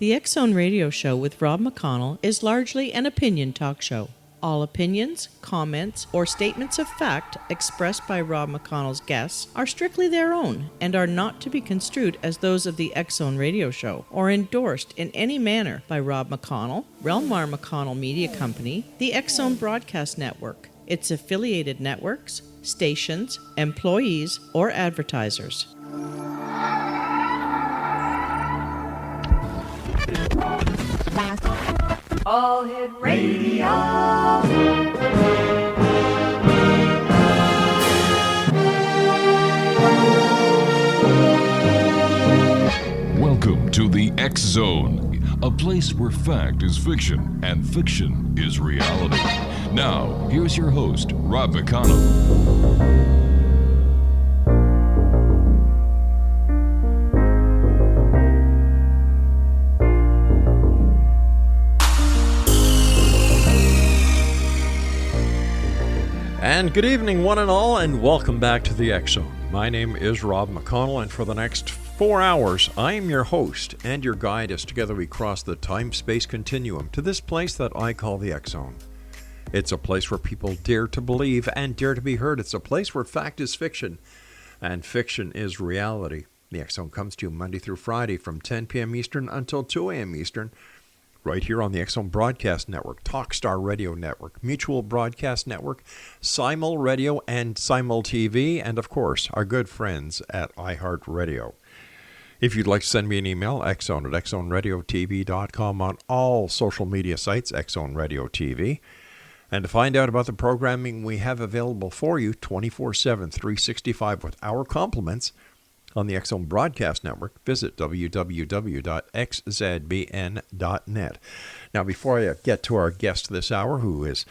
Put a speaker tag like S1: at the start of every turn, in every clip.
S1: The X-Zone Radio Show with Rob McConnell is largely an opinion talk show. All opinions, comments, or statements of fact expressed by Rob McConnell's guests are strictly their own and are not to be construed as those of the X-Zone Radio Show or endorsed in any manner by Rob McConnell, Relmar McConnell Media Company, the X-Zone Broadcast Network, its affiliated networks, stations, employees, or advertisers.
S2: All Hit Radio.
S3: Welcome to the X-Zone, a place where fact is fiction and fiction is reality. Now, here's your host, Rob McConnell.
S4: And good evening, one and all, and welcome back to the X-Zone. My name is Rob McConnell, and for the next 4 hours, I am your host and your guide as together we cross the time-space continuum to this place that I call the X-Zone. It's a place where people dare to believe and dare to be heard. It's a place where fact is fiction and fiction is reality. The X-Zone comes to you Monday through Friday from 10 p.m. Eastern until 2 a.m. Eastern, right here on the X-Zone Broadcast Network, Talkstar Radio Network, Mutual Broadcast Network, Simul Radio and Simul TV, and of course, our good friends at iHeartRadio. If you'd like to send me an email, xzone at xzoneradiotv.com, on all social media sites, X-Zone Radio TV. And to find out about the programming we have available for you 24/7, 365 with our compliments on the X-Zone Broadcast Network, visit www.xzbn.net. Now, before I get to our guest this hour, who is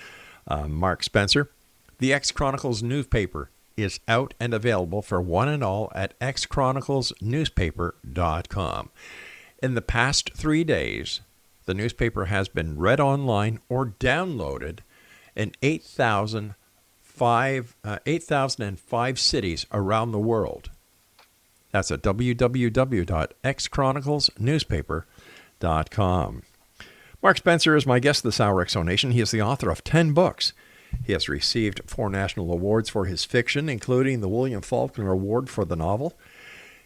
S4: Mark Spencer, the X Chronicles newspaper is out and available for one and all at xchroniclesnewspaper.com. In the past 3 days, the newspaper has been read online or downloaded in 8,005 cities around the world. That's at www.xchroniclesnewspaper.com. Mark Spencer is my guest this hour, X-Zone Nation. He is the author of 10 books. He has received 4 national awards for his fiction, including the William Faulkner Award for the novel.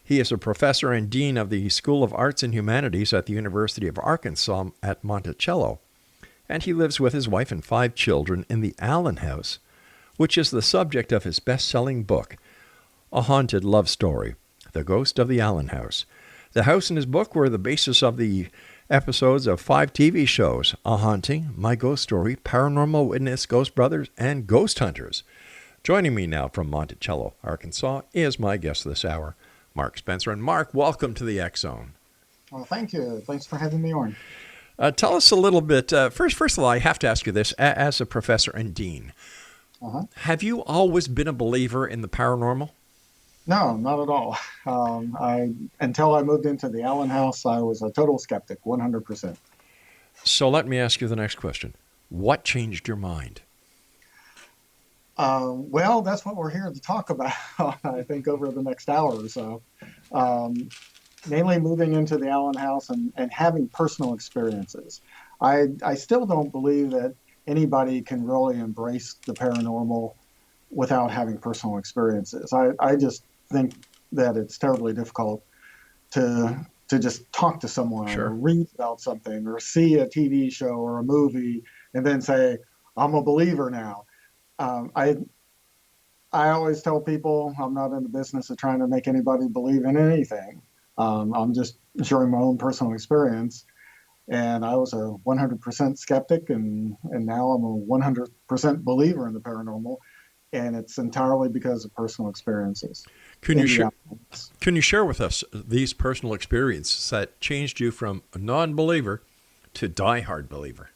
S4: He is a professor and dean of the School of Arts and Humanities at the University of Arkansas at Monticello. And he lives with his wife and 5 children in the Allen House, which is the subject of his best-selling book, A Haunted Love Story, The Ghost of the Allen House. The house and his book were the basis of the episodes of 5 TV shows, A Haunting, My Ghost Story, Paranormal Witness, Ghost Brothers, and Ghost Hunters. Joining me now from Monticello, Arkansas, is my guest this hour, Mark Spencer. And Mark, welcome to the X-Zone.
S5: Well, thank you. Thanks for having me on.
S4: Tell us a little bit, first of all, I have to ask you this, as a professor and dean, have you always been a believer in the paranormal?
S5: No, not at all. Until I moved into the Allen House, I was a total skeptic, 100%.
S4: So let me ask you the next question. What changed your mind?
S5: Well, that's what we're here to talk about, I think, over the next hour or so. Mainly moving into the Allen House and having personal experiences. I still don't believe that anybody can really embrace the paranormal without having personal experiences. I just think that it's terribly difficult to just talk to someone or read about something or see a TV show or a movie and then say, I'm a believer now. I always tell people I'm not in the business of trying to make anybody believe in anything. I'm just sharing my own personal experience. And I was a 100% skeptic, and now I'm a 100% believer in the paranormal. And it's entirely because of personal experiences.
S4: Can you share with us these personal experiences that changed you from a non-believer to diehard believer?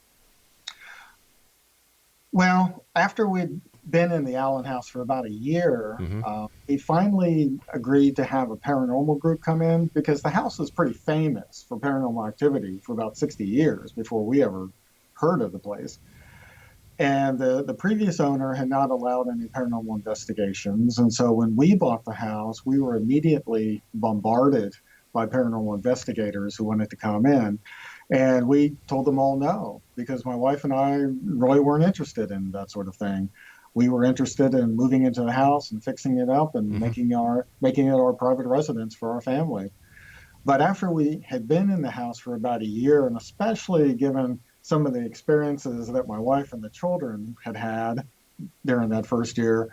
S5: Well, after we'd been in the Allen House for about a year, we finally agreed to have a paranormal group come in because the house was pretty famous for paranormal activity for about 60 years before we ever heard of the place. And the previous owner had not allowed any paranormal investigations. And so when we bought the house, we were immediately bombarded by paranormal investigators who wanted to come in. And we told them all no, because my wife and I really weren't interested in that sort of thing. We were interested in moving into the house and fixing it up and making it our private residence for our family. But after we had been in the house for about a year, and especially given some of the experiences that my wife and the children had had during that first year,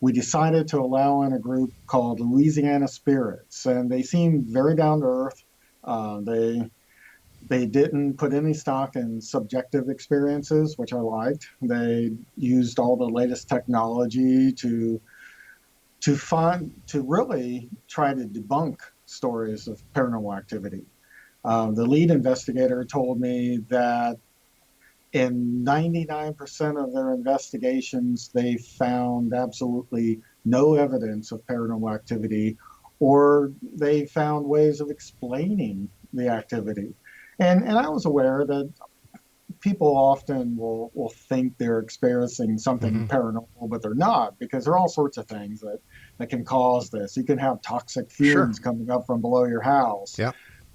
S5: we decided to allow in a group called Louisiana Spirits, and they seemed very down to earth. They didn't put any stock in subjective experiences, which I liked. They used all the latest technology to really try to debunk stories of paranormal activity. The lead investigator told me that in 99% of their investigations, they found absolutely no evidence of paranormal activity, or they found ways of explaining the activity. And I was aware that people often will think they're experiencing something paranormal, but they're not, because there are all sorts of things that can cause this. You can have toxic fumes coming up from below your house,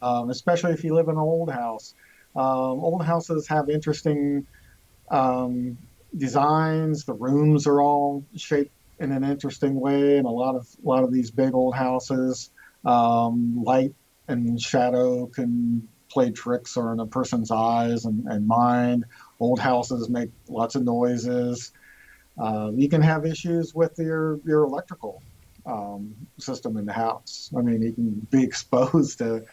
S5: especially if you live in an old house. Old houses have interesting designs. The rooms are all shaped in an interesting way, and a lot of these big old houses, light and shadow can play tricks on a person's eyes and mind. Old houses make lots of noises. You can have issues with your electrical system in the house. I mean, you can be exposed to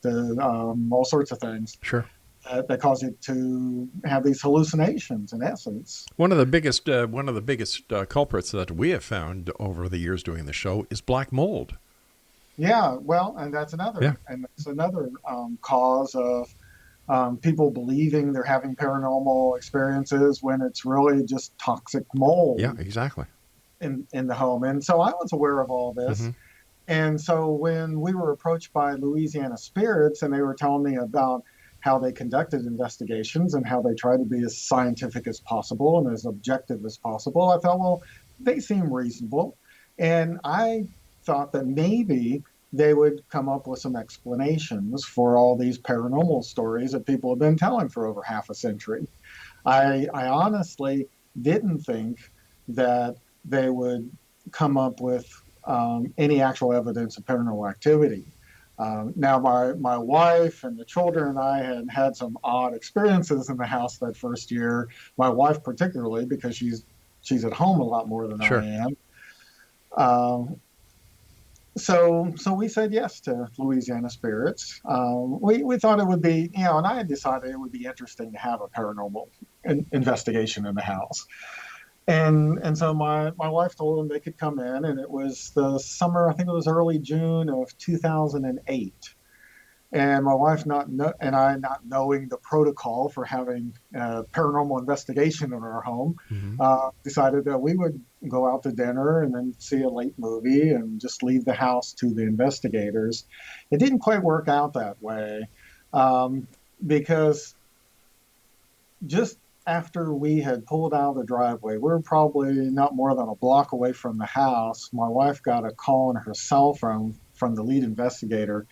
S5: all sorts of things.
S4: Sure.
S5: That cause you to have these hallucinations. In essence,
S4: one of the biggest culprits that we have found over the years doing the show is black mold.
S5: Yeah, well, and that's another cause of people believing they're having paranormal experiences when it's really just toxic mold.
S4: Yeah, exactly.
S5: In the home. And so I was aware of all this. And so when we were approached by Louisiana Spirits, and they were telling me about how they conducted investigations and how they tried to be as scientific as possible and as objective as possible, I thought, well, they seem reasonable. And I thought that maybe they would come up with some explanations for all these paranormal stories that people have been telling for over half a century. I honestly didn't think that they would come up with any actual evidence of paranormal activity. Now, my wife and the children and I had some odd experiences in the house that first year. My wife particularly, because she's at home a lot more than I am. So we said yes to Louisiana Spirits. We thought it would be, and I had decided it would be interesting to have a paranormal investigation in the house. And so my wife told them they could come in, and it was the summer, I think it was early June of 2008. And my wife and I not knowing the protocol for having a paranormal investigation in our home, decided that we would go out to dinner and then see a late movie and just leave the house to the investigators. It didn't quite work out that way because just after we had pulled out of the driveway, we were probably not more than a block away from the house. My wife got a call on her cell phone from the lead investigator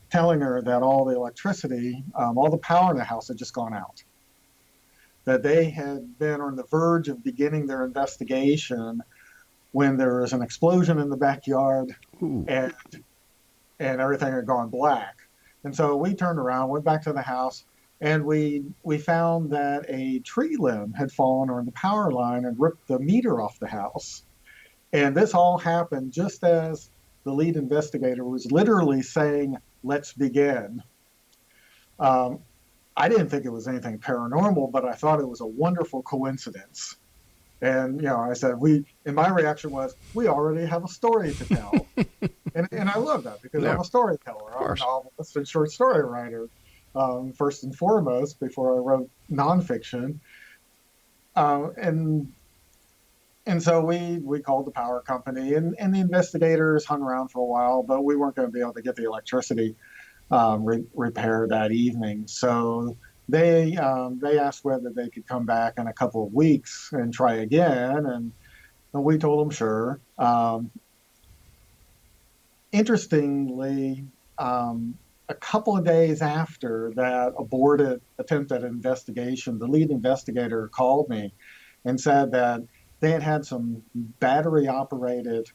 S5: telling her that all the electricity, all the power in the house had just gone out. That they had been on the verge of beginning their investigation when there was an explosion in the backyard and everything had gone black. And so we turned around, went back to the house, and we found that a tree limb had fallen on the power line and ripped the meter off the house. And this all happened just as the lead investigator was literally saying, "Let's begin." I didn't think it was anything paranormal, but I thought it was a wonderful coincidence. And, I said, and my reaction was, we already have a story to tell. and I love that because I'm a storyteller. I'm a novelist and short story writer, first and foremost, before I wrote nonfiction. And so we called the power company, and the investigators hung around for a while, but we weren't going to be able to get the electricity repaired that evening. So they asked whether they could come back in a couple of weeks and try again, and we told them sure. Interestingly, a couple of days after that aborted attempt at investigation, the lead investigator called me and said that they had had some battery operated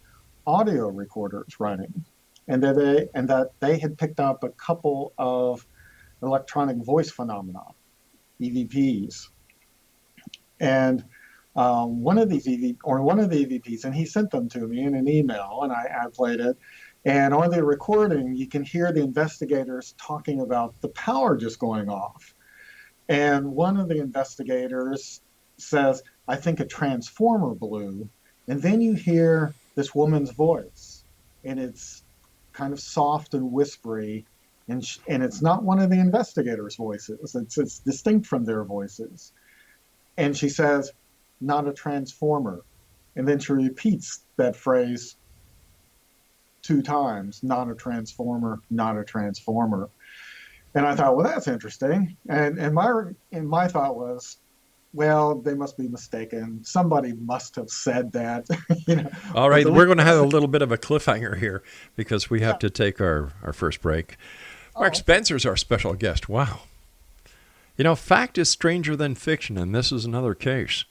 S5: audio recorders running, and that they had picked up a couple of electronic voice phenomena, EVPs. And one of the EVPs, and he sent them to me in an email, and I played it. And on the recording, you can hear the investigators talking about the power just going off. And one of the investigators says, "I think a transformer blew." And then you hear this woman's voice, and it's kind of soft and whispery, and it's not one of the investigators' voices. It's distinct from their voices. And she says, "Not a transformer." And then she repeats that phrase 2 times, "Not a transformer, not a transformer." And I thought, well, that's interesting. And my thought was, well, they must be mistaken. Somebody must have said that.
S4: All right, we're going to have a little bit of a cliffhanger here because we have to take our first break. Mark Spencer's our special guest. Wow. Fact is stranger than fiction, and this is another case.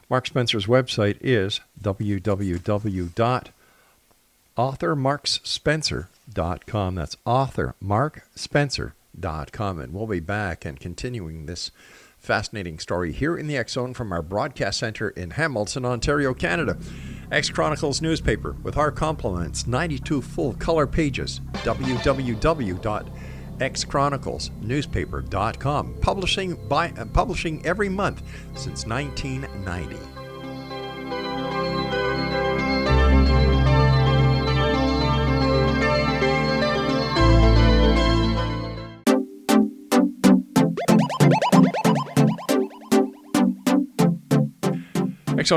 S4: Mark Spencer's website is www.authormarkspencer.com. That's authormarkspencer.com. And we'll be back and continuing this fascinating story here in the X Zone from our broadcast center in Hamilton, Ontario, Canada. X Chronicles newspaper with our compliments, 92 full color pages. www.xchroniclesnewspaper.com. Publishing every month since 1990.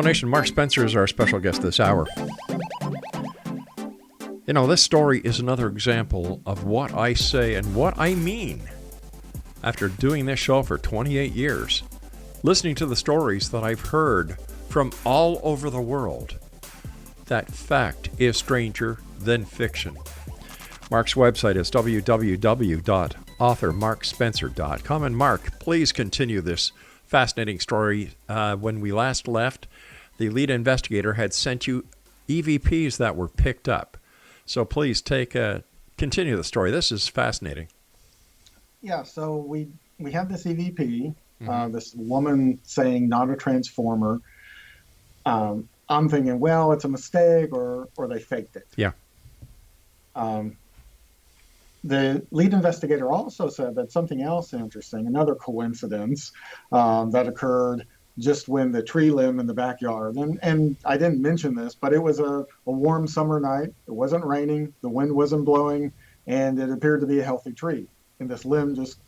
S4: Nation, Mark Spencer is our special guest this hour. This story is another example of what I say and what I mean. After doing this show for 28 years, listening to the stories that I've heard from all over the world, that fact is stranger than fiction. Mark's website is www.authormarkspencer.com. And Mark, please continue this fascinating story. When we last left, the lead investigator had sent you EVPs that were picked up. So please continue the story. This is fascinating.
S5: Yeah, so we have this EVP, this woman saying "not a transformer." I'm thinking, well, it's a mistake or they faked it.
S4: Yeah.
S5: The lead investigator also said that something else interesting, another coincidence that occurred just when the tree limb in the backyard, and I didn't mention this, but it was a warm summer night. It wasn't raining, the wind wasn't blowing, and it appeared to be a healthy tree. And this limb just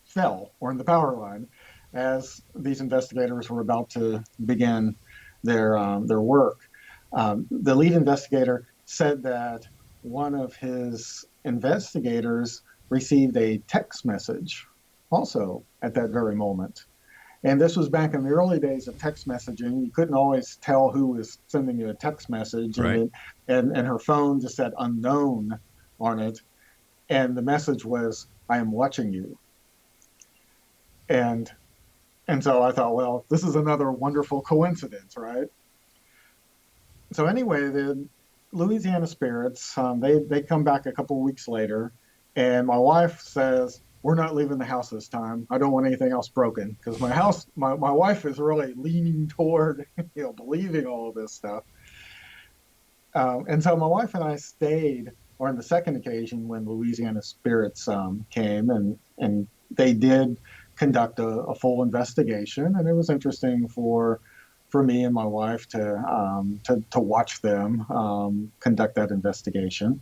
S5: fell or in the power line as these investigators were about to begin their work. The lead investigator said that one of his investigators received a text message also at that very moment. And this was back in the early days of text messaging. You couldn't always tell who was sending you a text message.
S4: Right.
S5: And her phone just said unknown on it. And the message was, "I am watching you." And so I thought, well, this is another wonderful coincidence, right? So anyway, the Louisiana spirits, they come back a couple of weeks later, and my wife says, "We're not leaving the house this time. I don't want anything else broken," because my wife is really leaning toward believing all of this stuff. And so my wife and I stayed on the second occasion when Louisiana spirits came, and they did conduct a full investigation, and it was interesting for me and my wife to watch them conduct that investigation.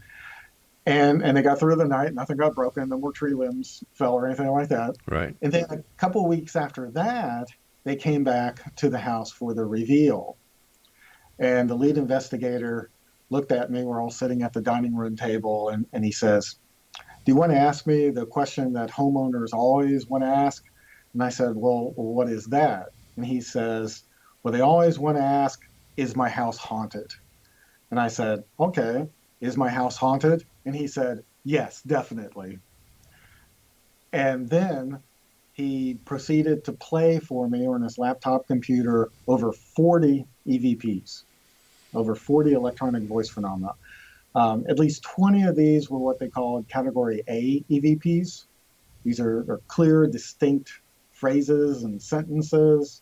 S5: And they got through the night, nothing got broken, no more tree limbs fell or anything like that.
S4: Right.
S5: And then a couple of weeks after that, they came back to the house for the reveal. And the lead investigator looked at me, we're all sitting at the dining room table, and he says, "Do you want to ask me the question that homeowners always want to ask?" And I said, well, what is that? And he says, "Well, they always want to ask, is my house haunted?" And I said, "Okay, is my house haunted?" And he said, "Yes, definitely." And then he proceeded to play for me on his laptop computer over 40 EVPs, over 40 electronic voice phenomena. At least 20 of these were what they called Category A EVPs. These are clear, distinct phrases and sentences.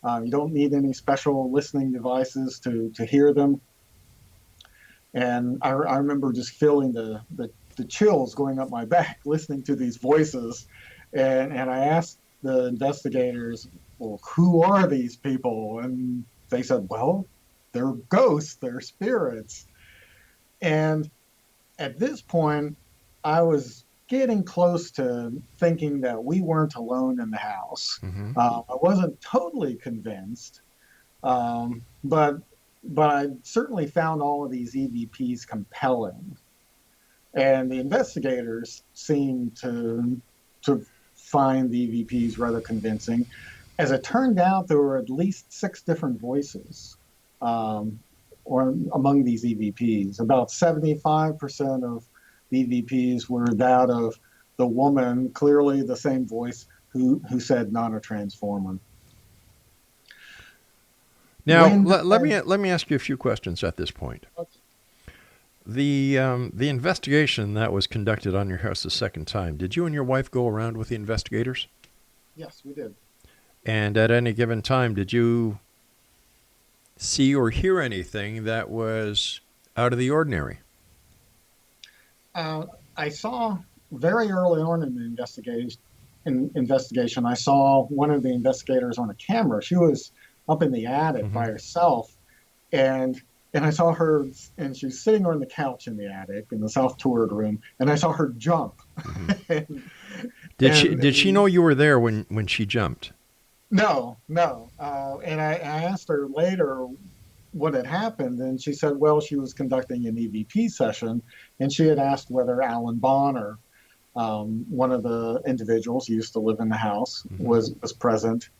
S5: You don't need any special listening devices to hear them. And I remember just feeling the chills going up my back listening to these voices. And I asked the investigators, well, who are these people? And they said, well, they're ghosts, they're spirits. And at this point, I was getting close to thinking that we weren't alone in the house. I wasn't totally convinced, but I certainly found all of these EVPs compelling. And the investigators seemed to find the EVPs rather convincing. As it turned out, there were at least 6 different voices or among these EVPs. About 75% of the EVPs were that of the woman, clearly the same voice who said not a transformer.
S4: Now, let me ask you a few questions at this point.
S5: Okay.
S4: The investigation that was conducted on your house the second time, did you and your wife go around with the investigators?
S5: Yes, we did.
S4: And at any given time, did you see or hear anything that was out of the ordinary?
S5: I saw very early on in the investigation, I saw one of the investigators on a camera. She was up in the attic by herself, and I saw her, and she's sitting on the couch in the attic in the south turret room, and I saw her jump.
S4: Did she know you were there when she jumped?
S5: No. And I asked her later what had happened, and she said, well, she was conducting an EVP session, and she had asked whether Alan Bonner, one of the individuals who used to live in the house, was present.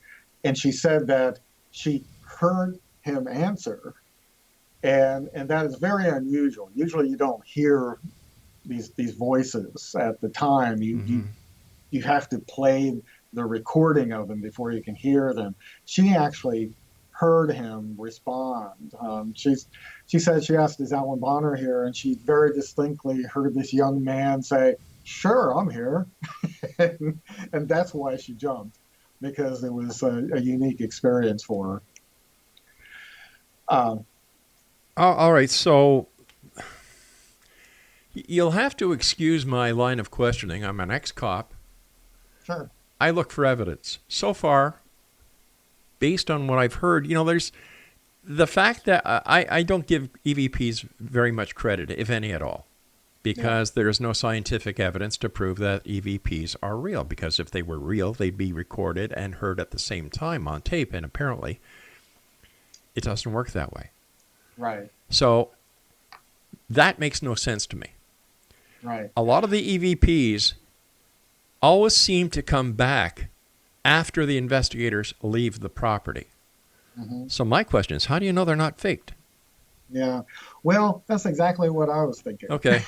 S5: And she said that she heard him answer. And that is very unusual. Usually you don't hear these voices at the time. You have to play the recording of them before you can hear them. She actually heard him respond. She said she asked, is Alan Bonner here? And she very distinctly heard this young man say, sure, I'm here. and that's why she jumped, because it was a unique experience for her.
S4: All right, so you'll have to excuse my line of questioning. I'm an ex-cop.
S5: Sure.
S4: I look for evidence. So far, based on what I've heard, there's the fact that I don't give EVPs very much credit, if any at all, because there's no scientific evidence to prove that EVPs are real, because if they were real, they'd be recorded and heard at the same time on tape, and apparently it doesn't work that way.
S5: Right.
S4: So that makes no sense to me.
S5: Right.
S4: A lot of the EVPs always seem to come back after the investigators leave the property. So my question is, how do you know they're not faked?
S5: Yeah. Well, that's exactly what I was thinking.
S4: Okay.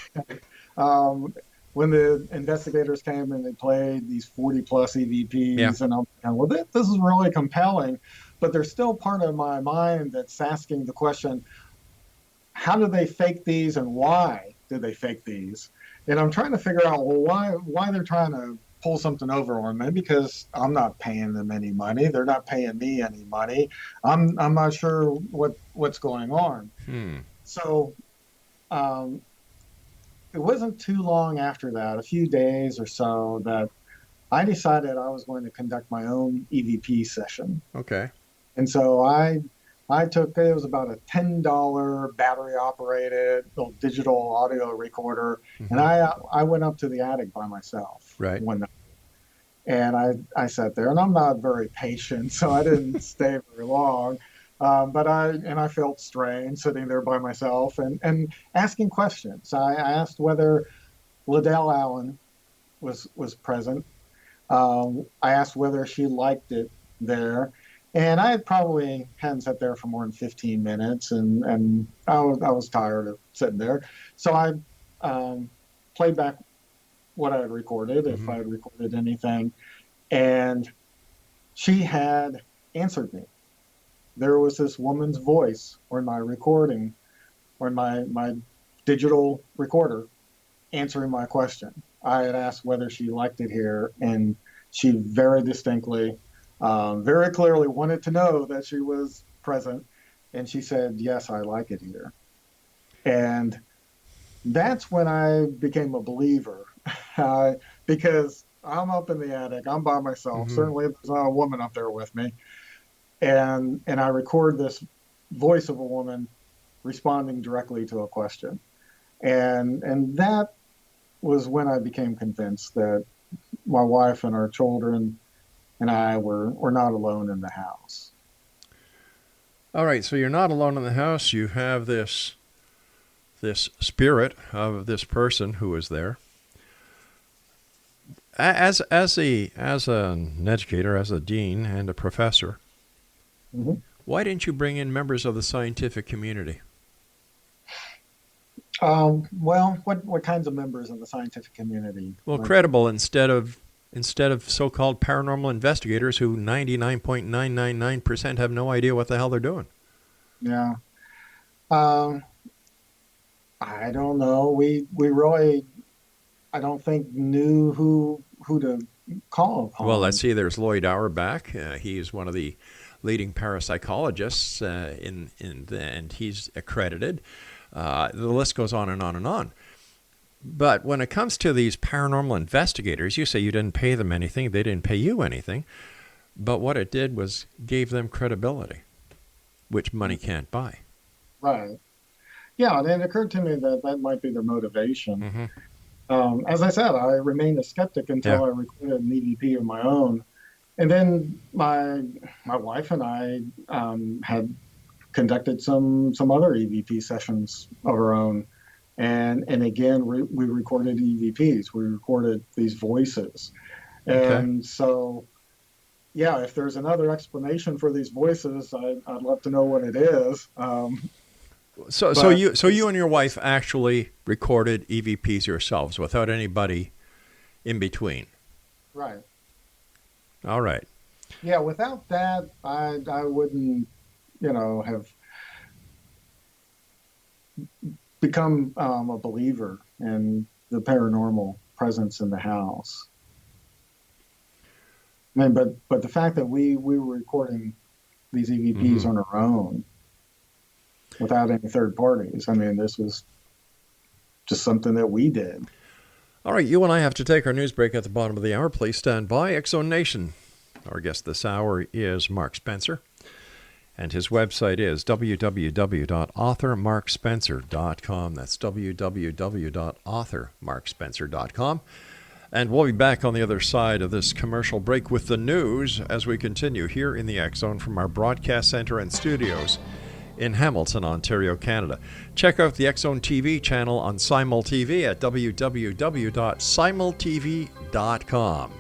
S5: When the investigators came and they played these 40 plus EVPs, and I'm thinking, well, this is really compelling, but there's still part of my mind that's asking the question, how do they fake these and why do they fake these? And I'm trying to figure out, well, why they're trying to pull something over on me, because I'm not paying them any money. They're not paying me any money. I'm not sure what's going on. So it wasn't too long after that, a few days or so, that I decided I was going to conduct my own EVP session.
S4: Okay.
S5: And so I took, it was about a $10 battery operated little digital audio recorder. And I went up to the attic by myself.
S4: Right.
S5: One night. And I sat there, and I'm not very patient, so I didn't stay very long. But I felt strange sitting there by myself and asking questions. I asked whether Liddell Allen was present. I asked whether she liked it there. And I probably hadn't sat there for more than 15 minutes, and I was tired of sitting there. So I played back what I had recorded, if
S4: Mm-hmm.
S5: I had recorded anything, and she had answered me. There was this woman's voice on my recording, on my digital recorder, answering my question. I had asked whether she liked it here, and she very distinctly, very clearly wanted to know that she was present, and she said, "Yes, I like it here." And that's when I became a believer, because I'm up in the attic, I'm by myself.
S4: Mm-hmm.
S5: Certainly, there's not a woman up there with me, and I record this voice of a woman responding directly to a question, and that was when I became convinced that my wife and our children and I were not alone in the house.
S4: All right, so you're not alone in the house. You have this spirit of this person who is there. As an educator, as a dean and a professor,
S5: Mm-hmm.
S4: why didn't you bring in members of the scientific community?
S5: Well, what kinds of members of the scientific community?
S4: Well,
S5: Like,
S4: credible instead of so-called paranormal investigators who 99.999% have no idea what the hell they're doing.
S5: yeah, um, I don't know. We really, I don't think, knew who to call upon.
S4: Well, let's see. There's Lloyd Auerbach. He's one of the leading parapsychologists, and he's accredited. The list goes on and on and on. But when it comes to these paranormal investigators, you say you didn't pay them anything. They didn't pay you anything. But what it did was gave them credibility, which money can't buy.
S5: Right. Yeah, and it occurred to me that that might be their motivation.
S4: Mm-hmm.
S5: As I said, I remained a skeptic until I recorded an EVP of my own, and then my wife and I had conducted some other EVP sessions of our own, and again we recorded EVPs. We recorded these voices, and so yeah, if there's another explanation for these voices, I'd love to know what it is.
S4: So you and your wife actually recorded EVPs yourselves without anybody in between.
S5: Right.
S4: All right.
S5: Yeah. Without that, I wouldn't, have become a believer in the paranormal presence in the house. I mean, but the fact that we were recording these EVPs on our own without any third parties, I mean, this was just something that we did.
S4: All right, you and I have to take our news break at the bottom of the hour. Please stand by. X-Zone Nation. Our guest this hour is Mark Spencer, and his website is www.authormarkspencer.com. That's www.authormarkspencer.com. And we'll be back on the other side of this commercial break with the news as we continue here in the X-Zone from our broadcast center and studios in Hamilton, Ontario, Canada. Check out the X-Zone TV channel on Simul TV at www.simultv.com.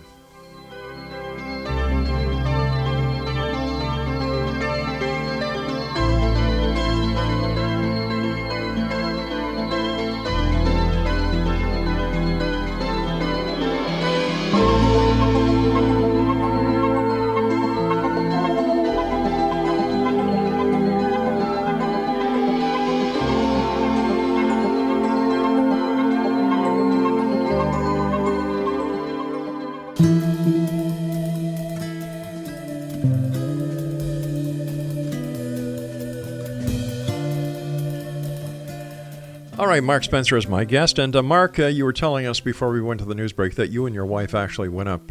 S4: All right, Mark Spencer is my guest. And Mark, you were telling us before we went to the news break that you and your wife actually went up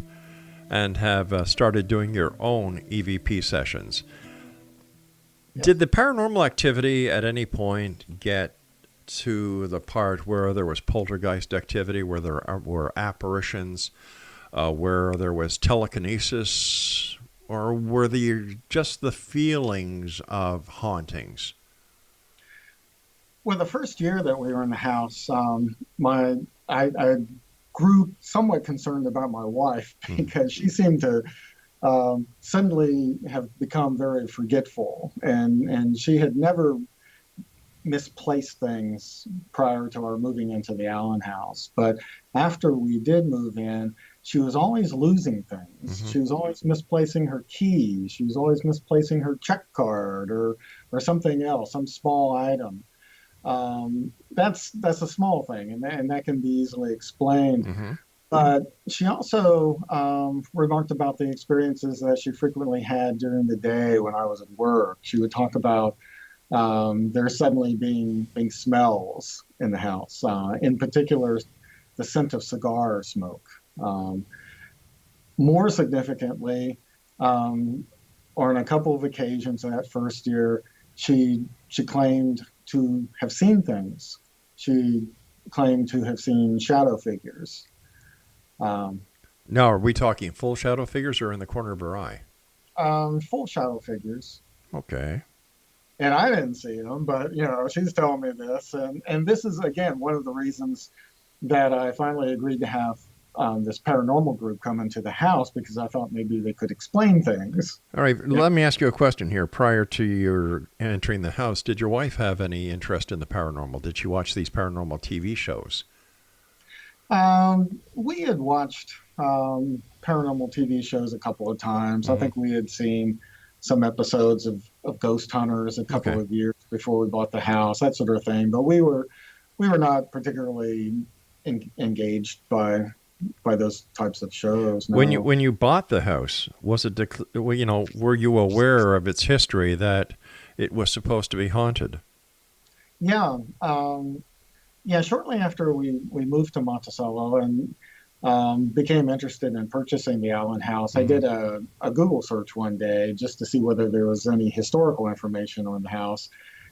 S4: and have started doing your own EVP sessions. Yep. Did the paranormal activity at any point get to the part where there was poltergeist activity, where there were apparitions, where there was telekinesis, or were they just the feelings of hauntings?
S5: Well, the first year that we were in the house, I grew somewhat concerned about my wife because she seemed to suddenly have become very forgetful, and she had never misplace things prior to our moving into the Allen house. But after we did move in, she was always losing things.
S4: Mm-hmm.
S5: She was always misplacing her keys. She was always misplacing her check card or something else, some small item. That's a small thing, and that can be easily explained.
S4: Mm-hmm.
S5: But she also remarked about the experiences that she frequently had during the day when I was at work. She would talk about there suddenly being smells in the house, in particular, the scent of cigar smoke. More significantly, on a couple of occasions in that first year, she claimed to have seen things. She claimed to have seen shadow figures. Um,
S4: Now, are we talking full shadow figures or in the corner of her eye?
S5: Full shadow figures.
S4: Okay.
S5: And I didn't see them, but she's telling me this, and this is again one of the reasons that I finally agreed to have this paranormal group come into the house, because I thought maybe they could explain things.
S4: All right. Let me ask you a question here. Prior to your entering the house, did your wife have any interest in the paranormal? Did she watch these paranormal TV shows?
S5: We had watched paranormal TV shows a couple of times. I think we had seen some episodes of Ghost Hunters a couple of years before we bought the house, that sort of thing. But we were not particularly engaged by those types of shows. No.
S4: When you bought the house, was it were you aware of its history, that it was supposed to be haunted?
S5: Yeah. Shortly after we moved to Monticello and became interested in purchasing the Allen house, I did a Google search one day just to see whether there was any historical information on the house.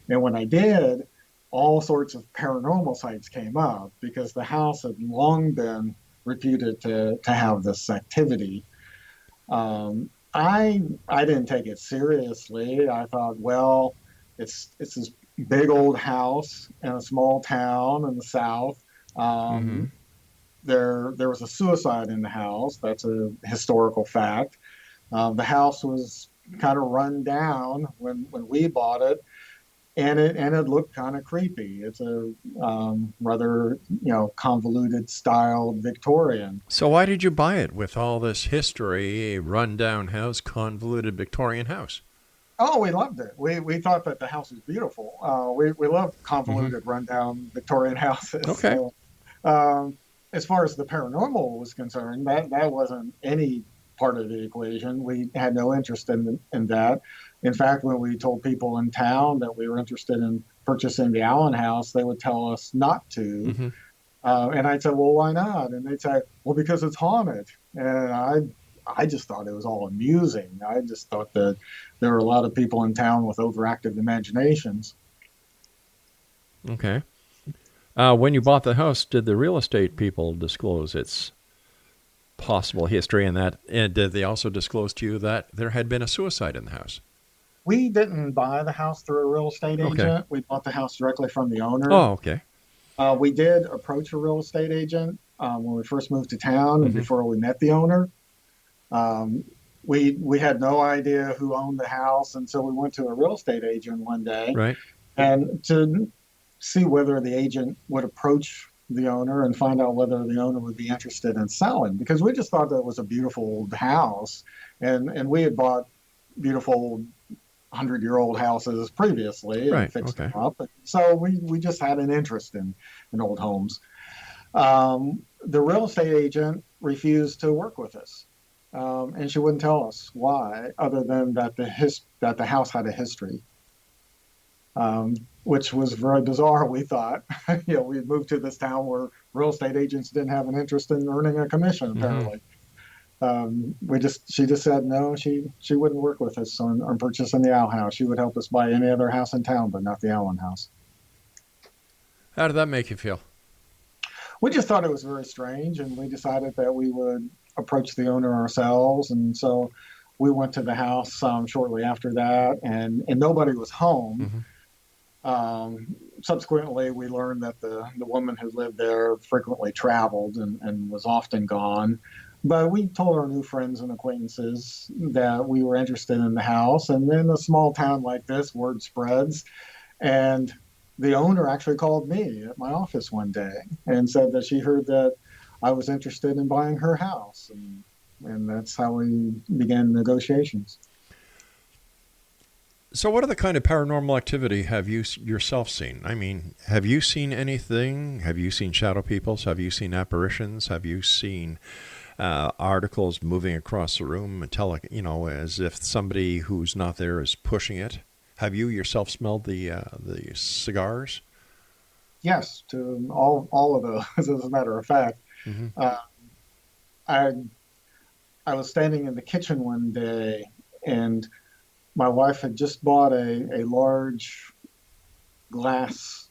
S5: And when I did, all sorts of paranormal sites came up, because the house had long been reputed to have this activity. I didn't take it seriously. I thought, well, it's this big old house in a small town in the South. There was a suicide in the house. That's a historical fact. The house was kind of run down when we bought it, and it looked kind of creepy. It's a rather convoluted styled Victorian.
S4: So why did you buy it with all this history? A rundown house, convoluted Victorian house.
S5: Oh, we loved it. We thought that the house was beautiful. We love convoluted, rundown Victorian houses.
S4: Okay.
S5: So, as far as the paranormal was concerned, that wasn't any part of the equation. We had no interest in that. In fact, when we told people in town that we were interested in purchasing the Allen house, they would tell us not to. And I'd say, well, why not? And they'd say, well, because it's haunted. And I just thought it was all amusing. I just thought that there were a lot of people in town with overactive imaginations.
S4: Okay. When you bought the house, did the real estate people disclose its possible history and did they also disclose to you that there had been a suicide in the house?
S5: We didn't buy the house through a real estate agent.
S4: Okay.
S5: We bought the house directly from the owner.
S4: Oh, okay.
S5: We did approach a real estate agent when we first moved to town and before we met the owner. We had no idea who owned the house, and so we went to a real estate agent one day,
S4: Right.
S5: and to see whether the agent would approach the owner and find out whether the owner would be interested in selling, because we just thought that it was a beautiful old house, and we had bought beautiful 100-year-old houses previously and fixed them up. So we just had an interest in old homes. The real estate agent refused to work with us. And she wouldn't tell us why, other than that the house had a history, which was very bizarre. We thought, we moved to this town where real estate agents didn't have an interest in earning a commission. Apparently, she just said no. She wouldn't work with us on purchasing the Allen house. She would help us buy any other house in town, but not the Allen house.
S4: How did that make you feel?
S5: We just thought it was very strange, and we decided that we would approach the owner ourselves. And so we went to the house shortly after that, and nobody was home. Subsequently, we learned that the woman who lived there frequently traveled and was often gone. But we told our new friends and acquaintances that we were interested in the house. And in a small town like this, word spreads. And the owner actually called me at my office one day and said that she heard that I was interested in buying her house, and that's how we began negotiations.
S4: So, what other kind of paranormal activity have you yourself seen? I mean, have you seen anything? Have you seen shadow peoples? Have you seen apparitions? Have you seen articles moving across the room and as if somebody who's not there is pushing it? Have you yourself smelled the cigars?
S5: Yes, to all of those. As a matter of fact,
S4: Mm-hmm.
S5: uh, I I was standing in the kitchen one day, and my wife had just bought a large glass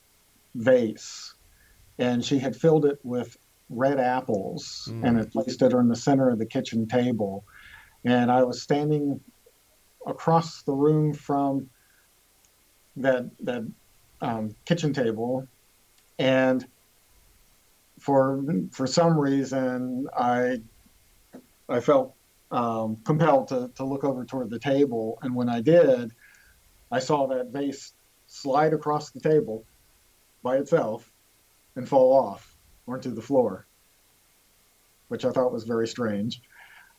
S5: vase, and she had filled it with red apples and
S4: Mm.
S5: had placed it in the center of the kitchen table. And I was standing across the room from that kitchen table, and for some reason I felt compelled to look over toward the table, and when I did, I saw that vase slide across the table by itself and fall off onto the floor, which I thought was very strange.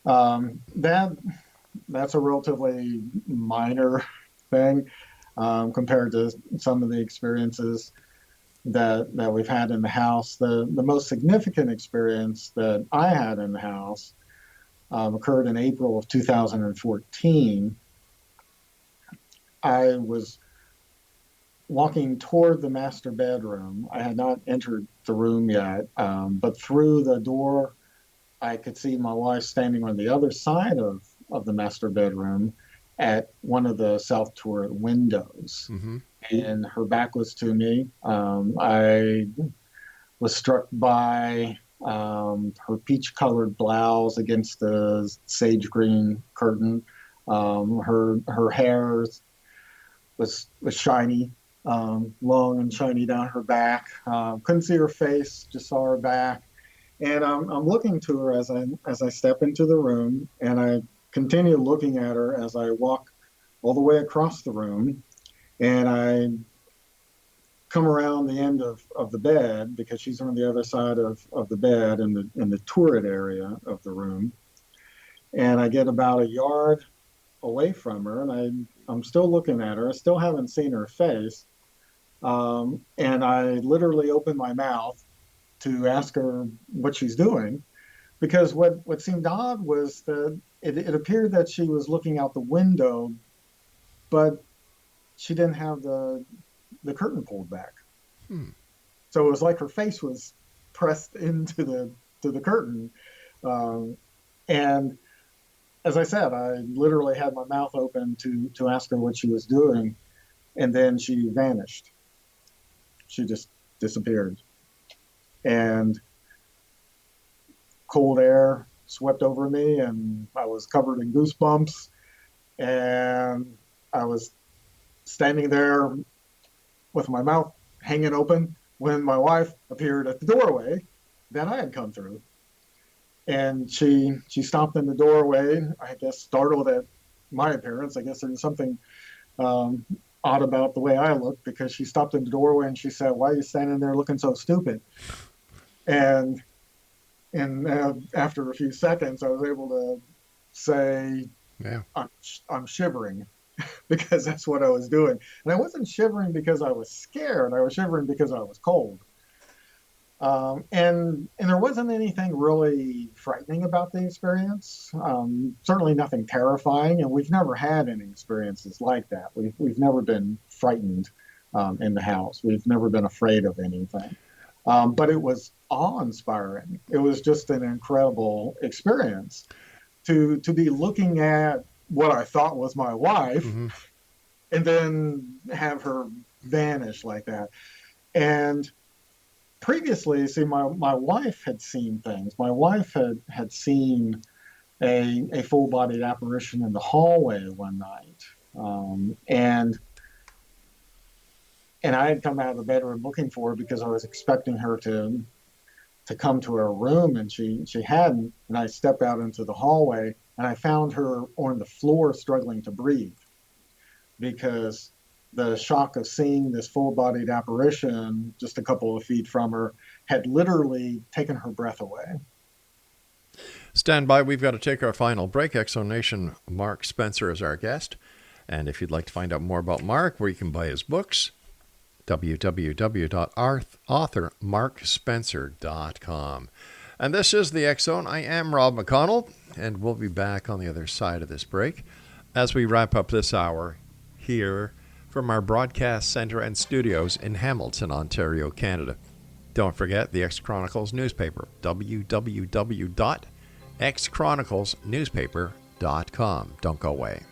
S5: That's a relatively minor thing compared to some of the experiences that we've had in the house. The most significant experience that I had in the house occurred in April of 2014. I was walking toward the master bedroom. I had not entered the room yet, but through the door, I could see my wife standing on the other side of the master bedroom at one of the south turret windows.
S4: Mm-hmm.
S5: And her back was to me. I was struck by her peach colored blouse against the sage green curtain. Her hair was shiny, long and shiny down her back. Couldn't see her face, just saw her back. And I'm looking to her as I step into the room, and I continue looking at her as I walk all the way across the room, and I come around the end of the bed because she's on the other side of the bed in the turret area of the room, and I get about a yard away from her, and I'm still looking at her. I still haven't seen her face, and I literally open my mouth to ask her what she's doing, because what seemed odd was that it appeared that she was looking out the window, but she didn't have the curtain pulled back.
S4: Hmm.
S5: So it was like her face was pressed into the curtain. And as I said, I literally had my mouth open to ask her what she was doing, and then she vanished. She just disappeared. And cold air swept over me, and I was covered in goosebumps, and I was standing there with my mouth hanging open when my wife appeared at the doorway that I had come through. And she stopped in the doorway, I guess startled at my appearance. I guess there was something odd about the way I looked, because she stopped in the doorway and she said, "Why are you standing there looking so stupid?" And after a few seconds, I was able to say,
S4: Yeah.
S5: I'm shivering," because that's what I was doing. And I wasn't shivering because I was scared. I was shivering because I was cold. And there wasn't anything really frightening about the experience. Certainly nothing terrifying, and we've never had any experiences like that. We've never been frightened in the house. We've never been afraid of anything. But it was awe-inspiring. It was just an incredible experience to be looking at what I thought was my wife,
S4: Mm-hmm.
S5: and then have her vanish like that. And previously, see, my wife had seen things. My wife had seen a full-bodied apparition in the hallway one night, and I had come out of the bedroom looking for her because I was expecting her to come to her room, and she hadn't. And I stepped out into the hallway, and I found her on the floor struggling to breathe, because the shock of seeing this full-bodied apparition just a couple of feet from her had literally taken her breath away.
S4: Stand by. We've got to take our final break. Exonation Mark Spencer is our guest. And if you'd like to find out more about Mark, where you can buy his books, www.authormarkspencer.com. And this is the X Zone. I am Rob McConnell, and we'll be back on the other side of this break as we wrap up this hour here from our broadcast center and studios in Hamilton, Ontario, Canada. Don't forget the X Chronicles newspaper, www.xchroniclesnewspaper.com. Don't go away.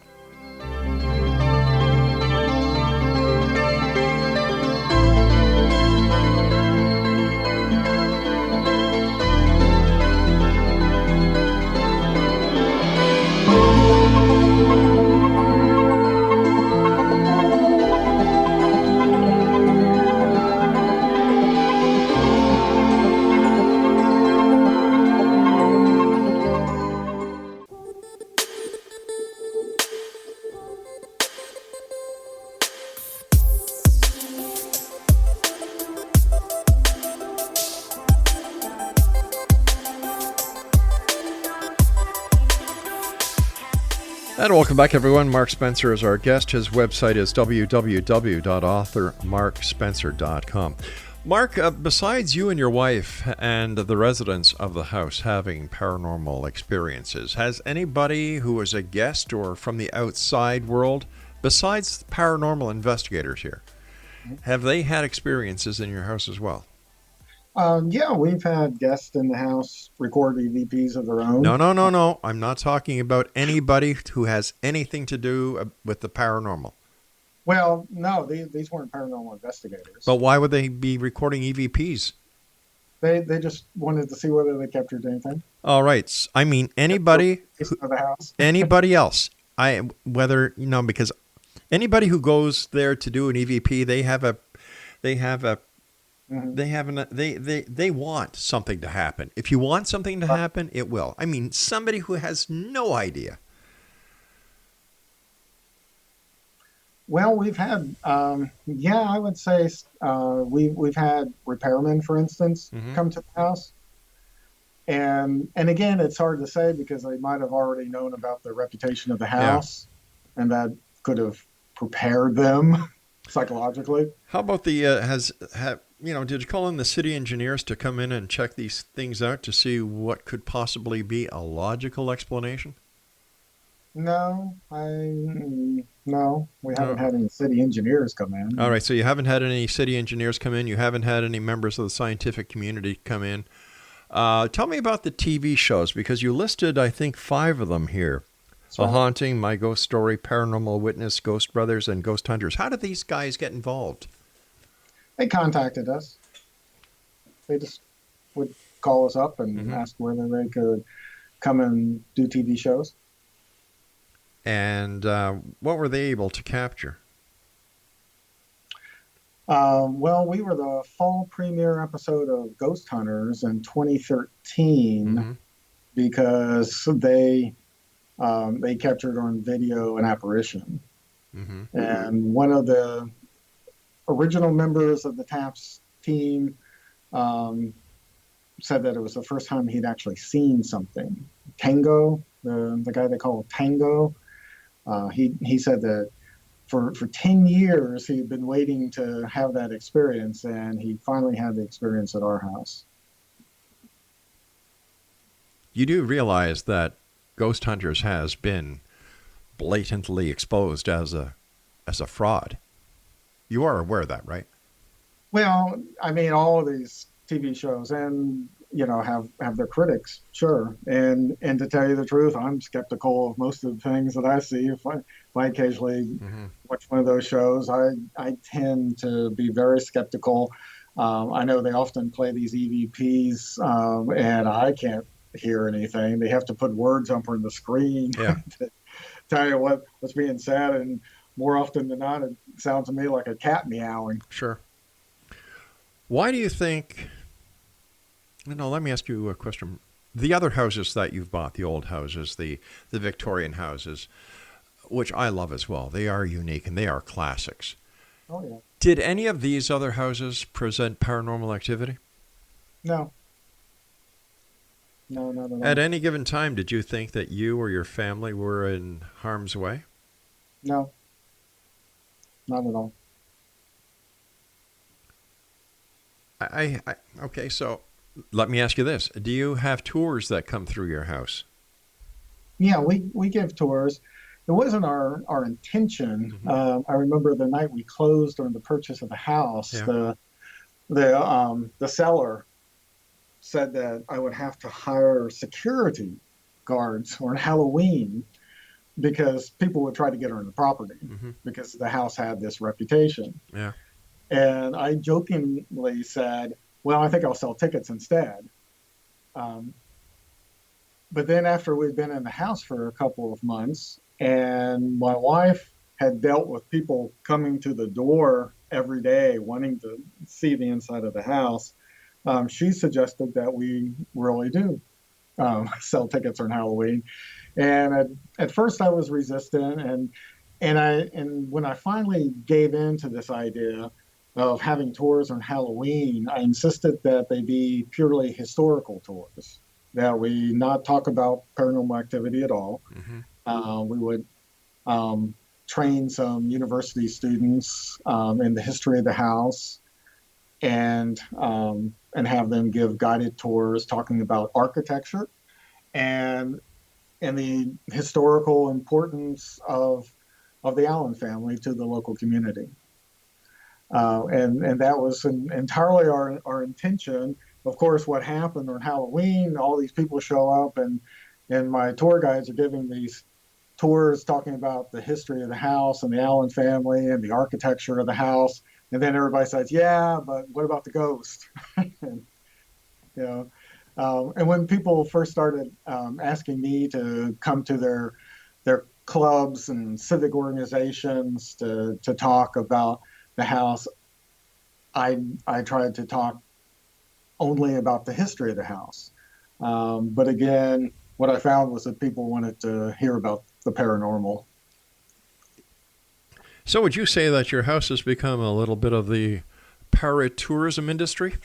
S4: And welcome back, everyone. Mark Spencer is our guest. His website is www.authormarkspencer.com. Mark, besides you and your wife and the residents of the house having paranormal experiences, has anybody who is a guest or from the outside world, besides paranormal investigators here, have they had experiences in your house as well?
S5: Yeah, we've had guests in the house record EVPs of their own.
S4: No. I'm not talking about anybody who has anything to do with the paranormal.
S5: Well, no, these weren't paranormal investigators.
S4: But why would they be recording EVPs?
S5: They just wanted to see whether they captured anything.
S4: All right. I mean, anybody
S5: of the house.
S4: Anybody else. Because anybody who goes there to do an EVP, they want something to happen. If you want something to happen, it will. I mean, somebody who has no idea.
S5: Well, we've had, I would say we've had repairmen, for instance, come to the house. And again, it's hard to say because they might have already known about the reputation of the house, and that could have prepared them psychologically.
S4: How about did you call in the city engineers to come in and check these things out to see what could possibly be a logical explanation?
S5: No, we haven't had any city engineers come in.
S4: All right, so you haven't had any city engineers come in. You haven't had any members of the scientific community come in. Tell me about the TV shows, because you listed, I think, 5 of them here. A Haunting, My Ghost Story, Paranormal Witness, Ghost Brothers, and Ghost Hunters. How did these guys get involved?
S5: They contacted us. They just would call us up and ask whether they could come and do TV shows.
S4: And what were they able to capture?
S5: Well, we were the fall premiere episode of Ghost Hunters in 2013 because they captured on video an apparition. And one of the original members of the TAPS team said that it was the first time he'd actually seen something. Tango, the guy they call Tango, he said that for 10 years he had been waiting to have that experience, and he finally had the experience at our house.
S4: You do realize that Ghost Hunters has been blatantly exposed as a fraud. You are aware of that, right?
S5: Well, I mean, all of these TV shows and have their critics, sure. And to tell you the truth, I'm skeptical of most of the things that I see. If I occasionally watch one of those shows, I tend to be very skeptical. I know they often play these EVPs, and I can't hear anything. They have to put words up on the screen to tell you what's being said, and more often than not, it sounds to me like a cat meowing.
S4: Sure. Why do you think... let me ask you a question. The other houses that you've bought, the old houses, the Victorian houses, which I love as well, they are unique and they are classics.
S5: Oh yeah.
S4: Did any of these other houses present paranormal activity?
S5: No. No, not at
S4: At
S5: all.
S4: any given time, did you think that you or your family were in harm's way?
S5: No, not at all.
S4: Okay, so let me ask you this. Do you have tours that come through your house?
S5: Yeah, we give tours. It wasn't our intention. I remember the night we closed on the purchase of the house,
S4: Yeah.
S5: the seller said that I would have to hire security guards on Halloween because people would try to get on the property
S4: Mm-hmm.
S5: because the house had this reputation.
S4: Yeah.
S5: And I jokingly said, "Well, I think I'll sell tickets instead." Um, but then after we'd been in the house for a couple of months, and my wife had dealt with people coming to the door every day wanting to see the inside of the house, she suggested that we really do sell tickets on Halloween. And at first I was resistant, and when I finally gave in to this idea of having tours on Halloween, I insisted that they be purely historical tours, that we not talk about paranormal activity at all.
S4: Mm-hmm.
S5: We would train some university students in the history of the house, and have them give guided tours talking about architecture and the historical importance of the Allen family to the local community. And that was entirely our intention. Of course, what happened on Halloween, all these people show up, and my tour guides are giving these tours talking about the history of the house and the Allen family and the architecture of the house. And then everybody says, "Yeah, but what about the ghost?" and, you know, and when people first started asking me to come to their clubs and civic organizations to talk about the house, I tried to talk only about the history of the house. But again, what I found was that people wanted to hear about the paranormal.
S4: So would you say that your house has become a little bit of the paratourism industry?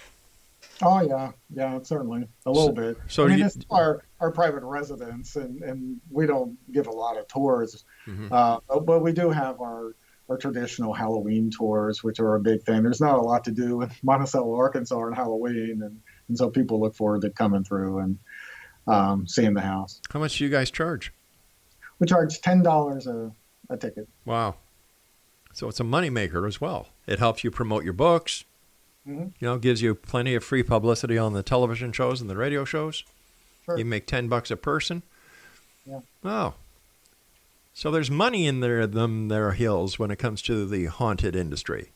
S5: Oh yeah, certainly a little bit.
S4: So
S5: I
S4: do
S5: mean,
S4: you,
S5: it's our private residence, and we don't give a lot of tours,
S4: Mhm.
S5: but we do have our traditional Halloween tours, which are a big thing. There's not a lot to do in Monticello, Arkansas on Halloween, and so people look forward to coming through and seeing the house.
S4: How much do you guys charge?
S5: We charge $10 a ticket.
S4: Wow. So it's a moneymaker as well. It helps you promote your books,
S5: Hmm.
S4: gives you plenty of free publicity on the television shows and the radio shows.
S5: Sure.
S4: You make $10 a person.
S5: Yeah.
S4: Oh. So there's money in their hills when it comes to the haunted industry.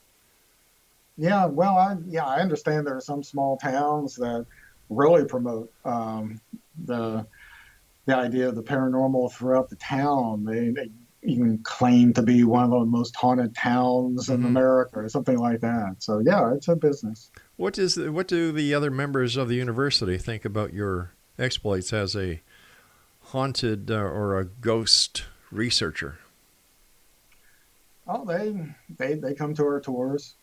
S5: Yeah, well, I understand there are some small towns that really promote the the idea of the paranormal throughout the town. They even claim to be one of the most haunted towns in
S4: Mhm.
S5: America or something like that. So yeah, it's a business.
S4: What do the other members of the university think about your exploits as a haunted or a ghost researcher?
S5: Oh, they come to our tours.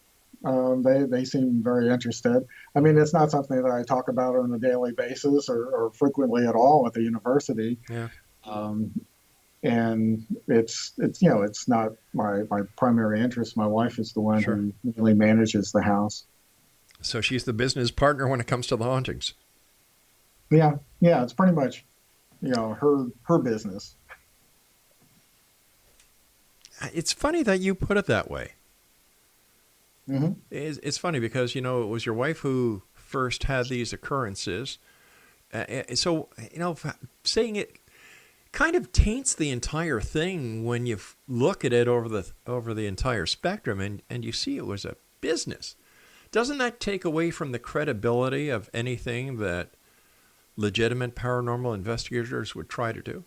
S5: They seem very interested. I mean, it's not something that I talk about on a daily basis or frequently at all at the university.
S4: Yeah.
S5: Um, and it's not my primary interest. My wife is the one
S4: Sure.
S5: who really manages the house.
S4: So she's the business partner when it comes to the hauntings.
S5: Yeah, it's pretty much her business.
S4: It's funny that you put it that way.
S5: Hmm.
S4: It's funny because, it was your wife who first had these occurrences. So, saying it kind of taints the entire thing when you look at it over the entire spectrum and you see it was a business. Doesn't that take away from the credibility of anything that legitimate paranormal investigators would try to do?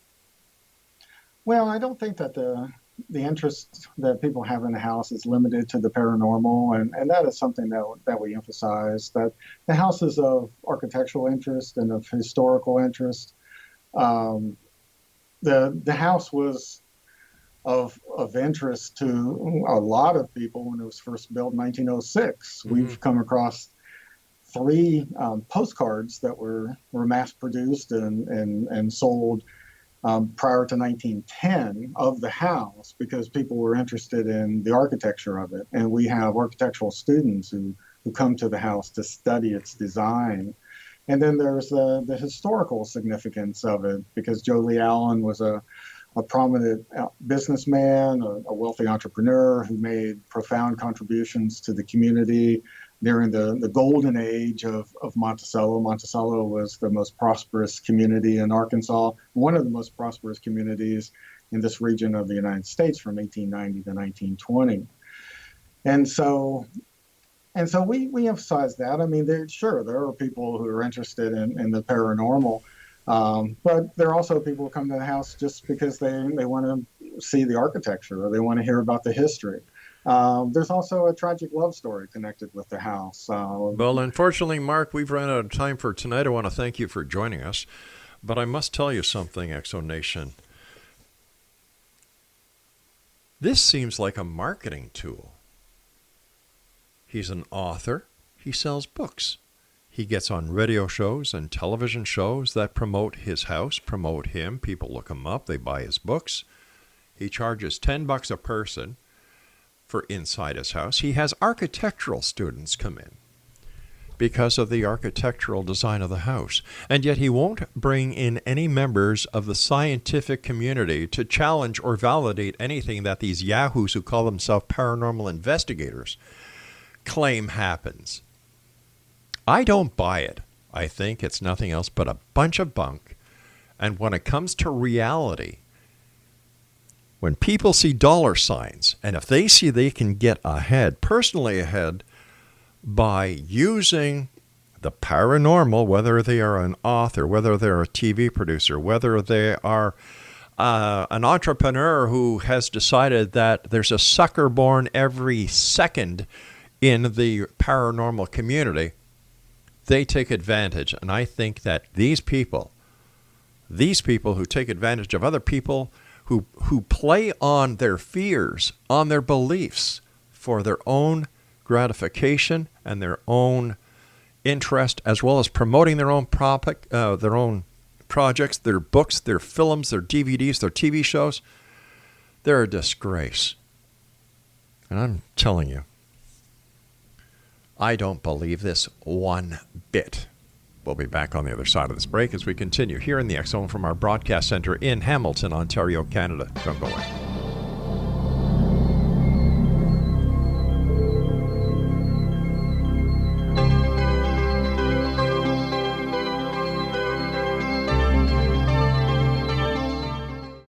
S5: Well, I don't think that the interest that people have in the house is limited to the paranormal, and that is something that we emphasize, that the house is of architectural interest and of historical interest. The house was of interest to a lot of people when it was first built in 1906. We've come across three postcards that were mass produced and sold prior to 1910 of the house because people were interested in the architecture of it. And we have architectural students who come to the house to study its design. And then there's the historical significance of it because Joe Lee Allen was a prominent businessman, a wealthy entrepreneur who made profound contributions to the community during the golden age of Monticello. Monticello was the most prosperous community in Arkansas, one of the most prosperous communities in this region of the United States from 1890 to 1920. And so we emphasize that. I mean, there are people who are interested in the paranormal, but there are also people who come to the house just because they want to see the architecture or they want to hear about the history. There's also a tragic love story connected with the house.
S4: Well, unfortunately, Mark, we've run out of time for tonight. I want to thank you for joining us. But I must tell you something, Exo Nation. This seems like a marketing tool. He's an author. He sells books. He gets on radio shows and television shows that promote his house, promote him. People look him up. They buy his books. He charges $10 a person for inside his house. He has architectural students come in because of the architectural design of the house. And yet he won't bring in any members of the scientific community to challenge or validate anything that these yahoos who call themselves paranormal investigators claim happens. I don't buy it. I think it's nothing else but a bunch of bunk. And when it comes to reality, when people see dollar signs, and if they see they can get ahead, personally ahead, by using the paranormal, whether they are an author, whether they're a TV producer, whether they are an entrepreneur who has decided that there's a sucker born every second in the paranormal community, they take advantage. And I think that these people who take advantage of other people, who play on their fears, on their beliefs for their own gratification and their own interest, as well as promoting their own projects, their books, their films, their DVDs, their TV shows, they're a disgrace. And I'm telling you, I don't believe this one bit. We'll be back on the other side of this break as we continue here in the X Zone from our broadcast center in Hamilton, Ontario, Canada. Don't go away.